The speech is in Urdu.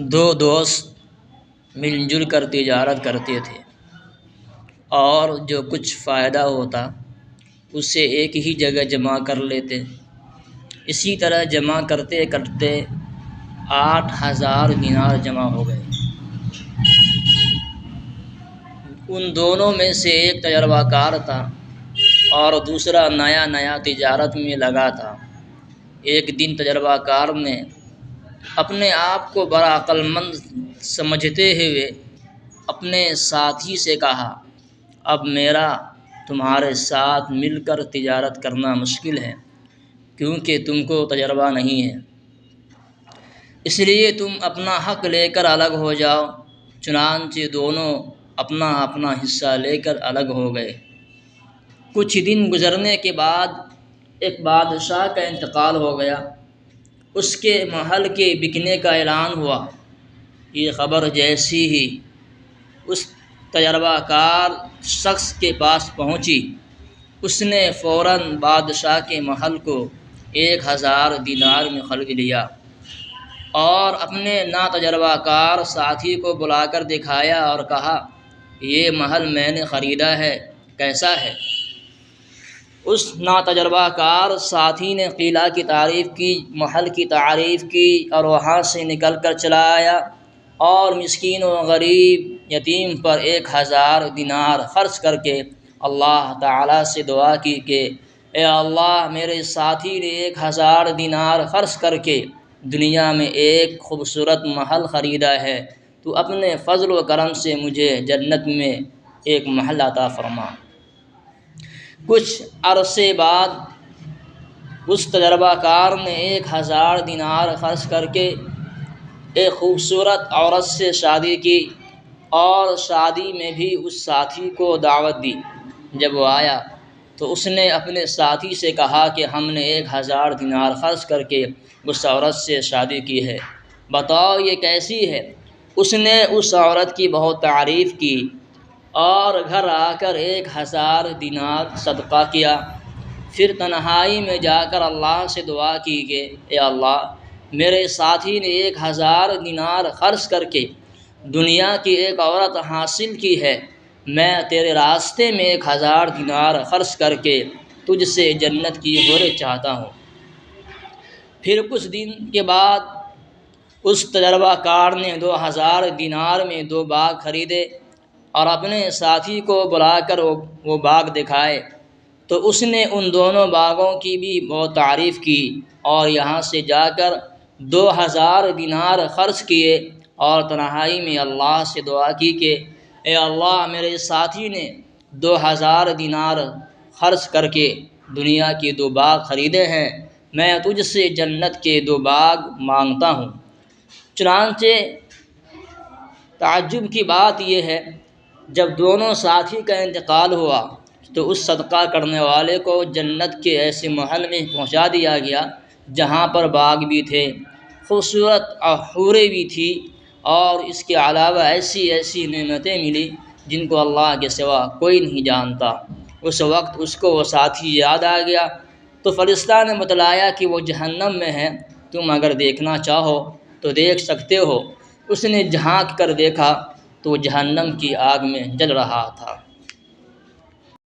دو دوست مل جل کر تجارت کرتے تھے اور جو کچھ فائدہ ہوتا اسے ایک ہی جگہ جمع کر لیتے۔ اسی طرح جمع کرتے کرتے 8,000 دینار جمع ہو گئے۔ ان دونوں میں سے ایک تجربہ کار تھا اور دوسرا نیا نیا تجارت میں لگا تھا۔ ایک دن تجربہ کار نے اپنے آپ کو بڑا عقل مند سمجھتے ہوئے اپنے ساتھی سے کہا، اب میرا تمہارے ساتھ مل کر تجارت کرنا مشکل ہے کیونکہ تم کو تجربہ نہیں ہے، اس لیے تم اپنا حق لے کر الگ ہو جاؤ۔ چنانچہ دونوں اپنا اپنا حصہ لے کر الگ ہو گئے۔ کچھ دن گزرنے کے بعد ایک بادشاہ کا انتقال ہو گیا۔ اس کے محل کے بکنے کا اعلان ہوا۔ یہ خبر جیسی ہی اس تجربہ کار شخص کے پاس پہنچی، اس نے فوراً بادشاہ کے محل کو 1,000 دینار میں خرید لیا اور اپنے ناتجربہ کار ساتھی کو بلا کر دکھایا اور کہا، یہ محل میں نے خریدا ہے، کیسا ہے؟ اس ناتجربہ کار ساتھی نے قلعہ کی تعریف کی، محل کی تعریف کی اور وہاں سے نکل کر چلا آیا اور مسکین و غریب یتیم پر 1,000 دینار خرچ کر کے اللہ تعالیٰ سے دعا کی کہ اے اللہ، میرے ساتھی نے 1,000 دینار خرچ کر کے دنیا میں ایک خوبصورت محل خریدا ہے، تو اپنے فضل و کرم سے مجھے جنت میں ایک محل عطا فرما۔ کچھ عرصے بعد اس تجربہ کار نے 1,000 دینار خرچ کر کے ایک خوبصورت عورت سے شادی کی اور شادی میں بھی اس ساتھی کو دعوت دی۔ جب وہ آیا تو اس نے اپنے ساتھی سے کہا کہ ہم نے 1,000 دینار خرچ کر کے اس عورت سے شادی کی ہے، بتاؤ یہ کیسی ہے؟ اس نے اس عورت کی بہت تعریف کی اور گھر آ کر 1,000 دینار صدقہ کیا۔ پھر تنہائی میں جا کر اللہ سے دعا کی کہ اے اللہ، میرے ساتھی نے 1,000 دینار خرچ کر کے دنیا کی ایک عورت حاصل کی ہے، میں تیرے راستے میں 1,000 دینار خرچ کر کے تجھ سے جنت کی حوریں چاہتا ہوں۔ پھر کچھ دن کے بعد اس تجربہ کار نے 2,000 دینار میں 2 باغ خریدے اور اپنے ساتھی کو بلا کر وہ باغ دکھائے، تو اس نے ان دونوں باغوں کی بھی بہت تعریف کی اور یہاں سے جا کر 2,000 دینار خرچ کیے اور تنہائی میں اللہ سے دعا کی کہ اے اللہ، میرے ساتھی نے 2,000 دینار خرچ کر کے دنیا کے 2 باغ خریدے ہیں، میں تجھ سے جنت کے 2 باغ مانگتا ہوں۔ چنانچہ تعجب کی بات یہ ہے، جب دونوں ساتھی کا انتقال ہوا تو اس صدقہ کرنے والے کو جنت کے ایسے محل میں پہنچا دیا گیا جہاں پر باغ بھی تھے، خوبصورت حوریں بھی تھی اور اس کے علاوہ ایسی ایسی نعمتیں ملی جن کو اللہ کے سوا کوئی نہیں جانتا۔ اس وقت اس کو وہ ساتھی یاد آ گیا تو فرشتہ نے بتلایا کہ وہ جہنم میں ہے، تم اگر دیکھنا چاہو تو دیکھ سکتے ہو۔ اس نے جھانک کر دیکھا تو جہنم کی آگ میں جل رہا تھا۔